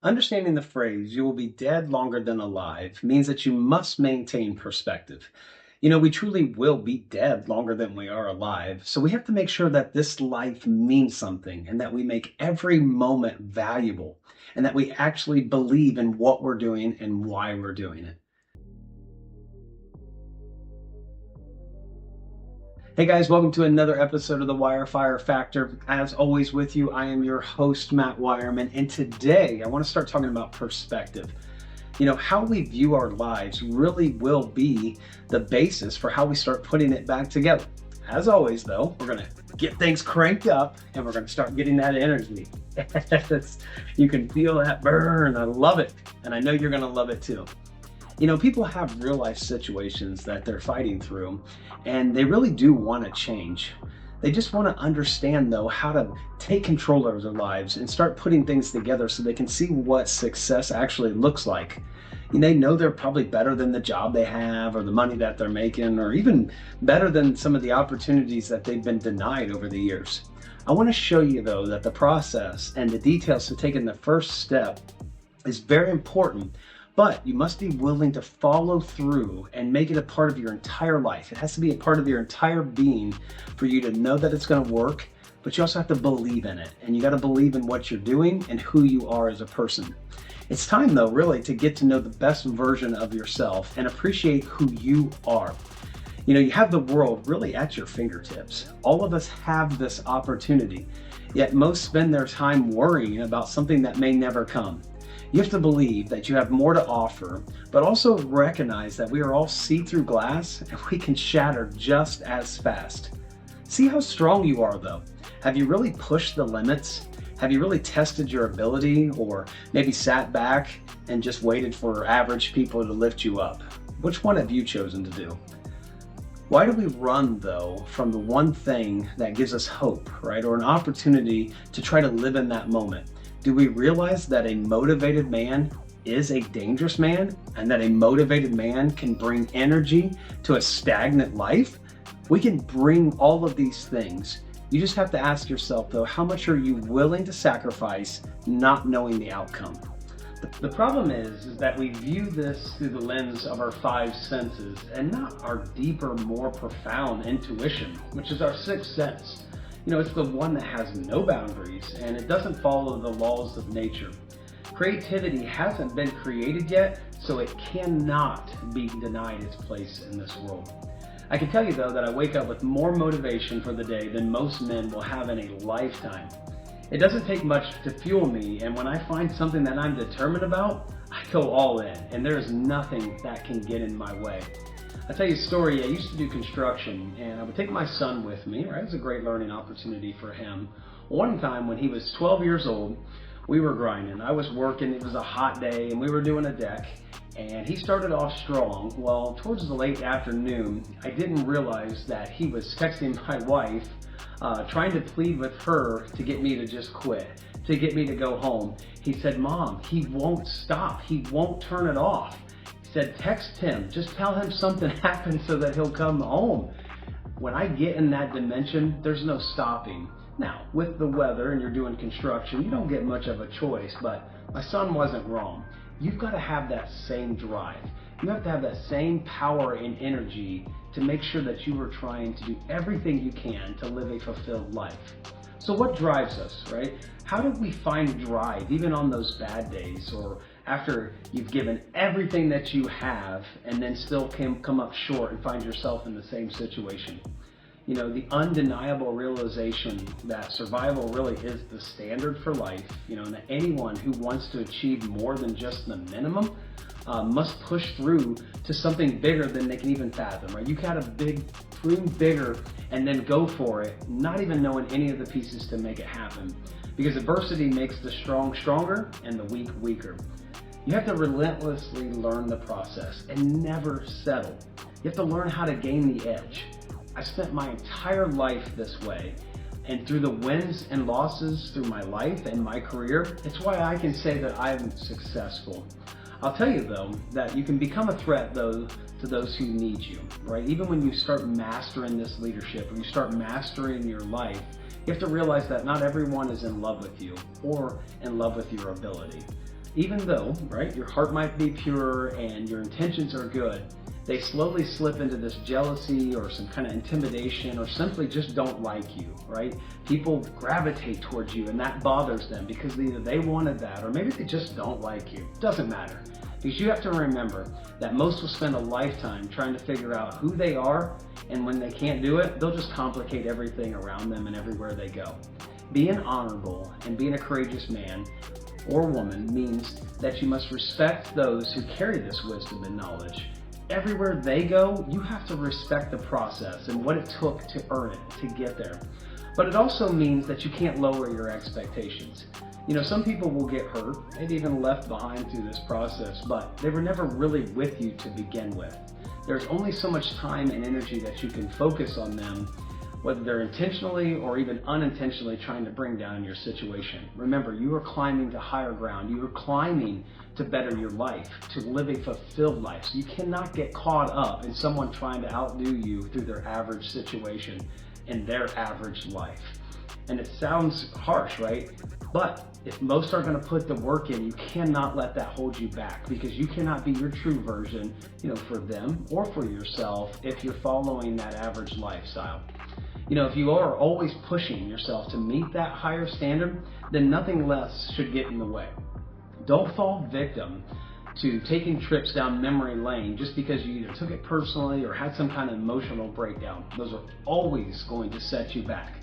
Understanding the phrase, you will be dead longer than alive, means that you must maintain perspective. We truly will be dead longer than we are alive. So we have to make sure that this life means something and that we make every moment valuable and that we actually believe in what we're doing and why we're doing it. Hey guys, welcome to another episode of the Wire Fire Factor. As always with you, I am your host, Matt Wireman, and today I want to start talking about perspective. How we view our lives really will be the basis for how we start putting it back together. As always though, we're going to get things cranked up and we're going to start getting that energy. You can feel that burn. I love it. And I know you're going to love it too. People have real life situations that they're fighting through, and they really do want to change. They just want to understand, though, how to take control of their lives and start putting things together so they can see what success actually looks like. They know they're probably better than the job they have or the money that they're making, or even better than some of the opportunities that they've been denied over the years. I want to show you, though, that the process and the details to taking the first step is very important. But you must be willing to follow through and make it a part of your entire life. It has to be a part of your entire being for you to know that it's going to work, but you also have to believe in it. And you got to believe in what you're doing and who you are as a person. It's time, though, really, to get to know the best version of yourself and appreciate who you are. You have the world really at your fingertips. All of us have this opportunity, yet most spend their time worrying about something that may never come. You have to believe that you have more to offer, but also recognize that we are all see-through glass and we can shatter just as fast. See how strong you are, though. Have you really pushed the limits? Have you really tested your ability, or maybe sat back and just waited for average people to lift you up? Which one have you chosen to do? Why do we run, though, from the one thing that gives us hope, right? Or an opportunity to try to live in that moment? Do we realize that a motivated man is a dangerous man, and that a motivated man can bring energy to a stagnant life? We can bring all of these things. You just have to ask yourself, though, how much are you willing to sacrifice not knowing the outcome? The problem is that we view this through the lens of our five senses and not our deeper, more profound intuition, which is our sixth sense. It's the one that has no boundaries and it doesn't follow the laws of nature. Creativity hasn't been created yet, so it cannot be denied its place in this world. I can tell you, though, that I wake up with more motivation for the day than most men will have in a lifetime. It doesn't take much to fuel me, and when I find something that I'm determined about, I go all in, and there is nothing that can get in my way. I'll tell you a story. I used to do construction, and I would take my son with me. Right? It was a great learning opportunity for him. One time when he was 12 years old, we were grinding. I was working. It was a hot day, and we were doing a deck, and he started off strong. Well, towards the late afternoon, I didn't realize that he was texting my wife, trying to plead with her to get me to just quit, to get me to go home. He said, "Mom, he won't stop. He won't turn it off." Said, "Text him, just tell him something happened so that he'll come home." When I get in that dimension, there's no stopping. Now, with the weather and you're doing construction, you don't get much of a choice, but my son wasn't wrong. You've got to have that same drive. You have to have that same power and energy to make sure that you are trying to do everything you can to live a fulfilled life. So what drives us, right? How do we find drive even on those bad days, or after you've given everything that you have and then still come up short and find yourself in the same situation? The undeniable realization that survival really is the standard for life, and that anyone who wants to achieve more than just the minimum must push through to something bigger than they can even fathom, right? You gotta dream bigger and then go for it, not even knowing any of the pieces to make it happen. Because adversity makes the strong stronger and the weak weaker. You have to relentlessly learn the process and never settle. You have to learn how to gain the edge. I spent my entire life this way, and through the wins and losses through my life and my career, it's why I can say that I'm successful. I'll tell you, though, that you can become a threat, though, to those who need you, right? Even when you start mastering this leadership, when you start mastering your life, you have to realize that not everyone is in love with you or in love with your ability. Even though, right, your heart might be pure and your intentions are good, they slowly slip into this jealousy or some kind of intimidation, or simply just don't like you, right? People gravitate towards you and that bothers them because either they wanted that or maybe they just don't like you. Doesn't matter. Because you have to remember that most will spend a lifetime trying to figure out who they are, and when they can't do it, they'll just complicate everything around them and everywhere they go. Being honorable and being a courageous man or woman means that you must respect those who carry this wisdom and knowledge. Everywhere they go, you have to respect the process and what it took to earn it, to get there. But it also means that you can't lower your expectations. You know, some people will get hurt, maybe even left behind through this process, but they were never really with you to begin with. There's only so much time and energy that you can focus on them, whether they're intentionally or even unintentionally trying to bring down your situation. Remember, you are climbing to higher ground. You are climbing to better your life, to live a fulfilled life. So you cannot get caught up in someone trying to outdo you through their average situation and their average life. And it sounds harsh, right? But if most are going to put the work in, you cannot let that hold you back, because you cannot be your true version, for them or for yourself if you're following that average lifestyle. If you are always pushing yourself to meet that higher standard, then nothing less should get in the way. Don't fall victim to taking trips down memory lane just because you either took it personally or had some kind of emotional breakdown. Those are always going to set you back.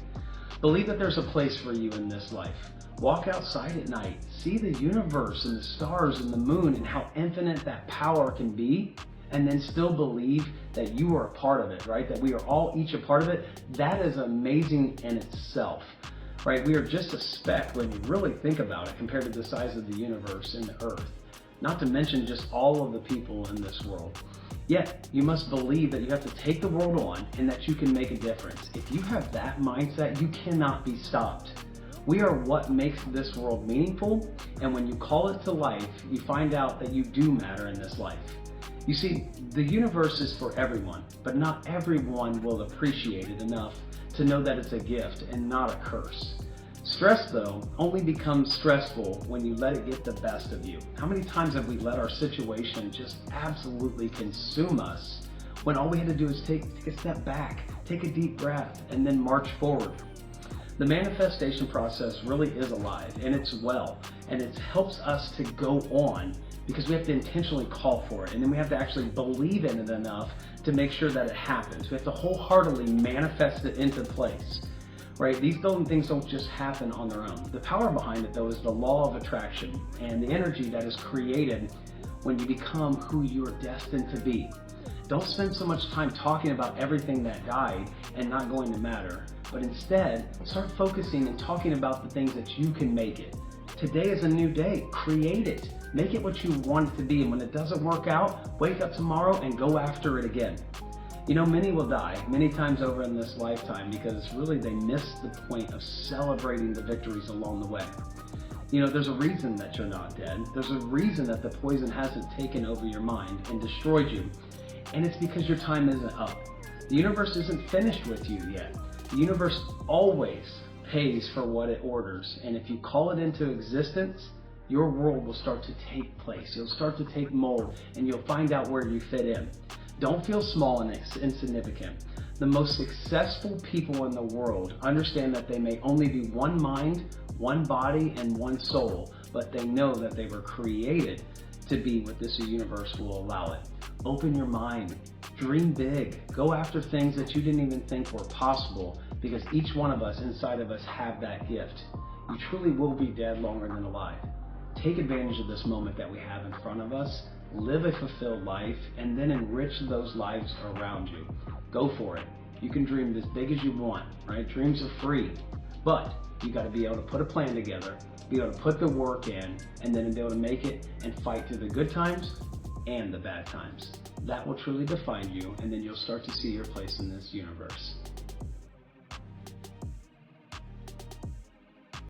Believe that there's a place for you in this life. Walk outside at night, see the universe and the stars and the moon and how infinite that power can be, and then still believe that you are a part of it, right? That we are all each a part of it. That is amazing in itself, right? We are just a speck when you really think about it compared to the size of the universe and the earth, not to mention just all of the people in this world. Yet, you must believe that you have to take the world on and that you can make a difference. If you have that mindset, you cannot be stopped. We are what makes this world meaningful, and when you call it to life, you find out that you do matter in this life. You see, the universe is for everyone, but not everyone will appreciate it enough to know that it's a gift and not a curse. Stress, though, only becomes stressful when you let it get the best of you. How many times have we let our situation just absolutely consume us when all we had to do is take a step back, take a deep breath, and then march forward? The manifestation process really is alive, and it's well, and it helps us to go on because we have to intentionally call for it, and then we have to actually believe in it enough to make sure that it happens. We have to wholeheartedly manifest it into place, right? These things don't just happen on their own. The power behind it, though, is the law of attraction and the energy that is created when you become who you are destined to be. Don't spend so much time talking about everything that died and not going to matter, but instead start focusing and talking about the things that you can make it. Today is a new day. Create it. Make it what you want it to be, and when it doesn't work out, wake up tomorrow and go after it again. Many will die many times over in this lifetime because really they miss the point of celebrating the victories along the way. There's a reason that you're not dead. There's a reason that the poison hasn't taken over your mind and destroyed you. And it's because your time isn't up. The universe isn't finished with you yet. The universe always pays for what it orders. And if you call it into existence, your world will start to take place. You'll start to take mold, and you'll find out where you fit in. Don't feel small and insignificant. The most successful people in the world understand that they may only be one mind, one body, and one soul, but they know that they were created to be what this universe will allow it. Open your mind, dream big, go after things that you didn't even think were possible, because each one of us inside of us have that gift. You truly will be dead longer than alive. Take advantage of this moment that we have in front of us, live a fulfilled life, and then enrich those lives around you. Go for it. You can dream as big as you want, right? Dreams are free, but you got to be able to put a plan together, be able to put the work in, and then be able to make it and fight through the good times and the bad times. That will truly define you, and then you'll start to see your place in this universe.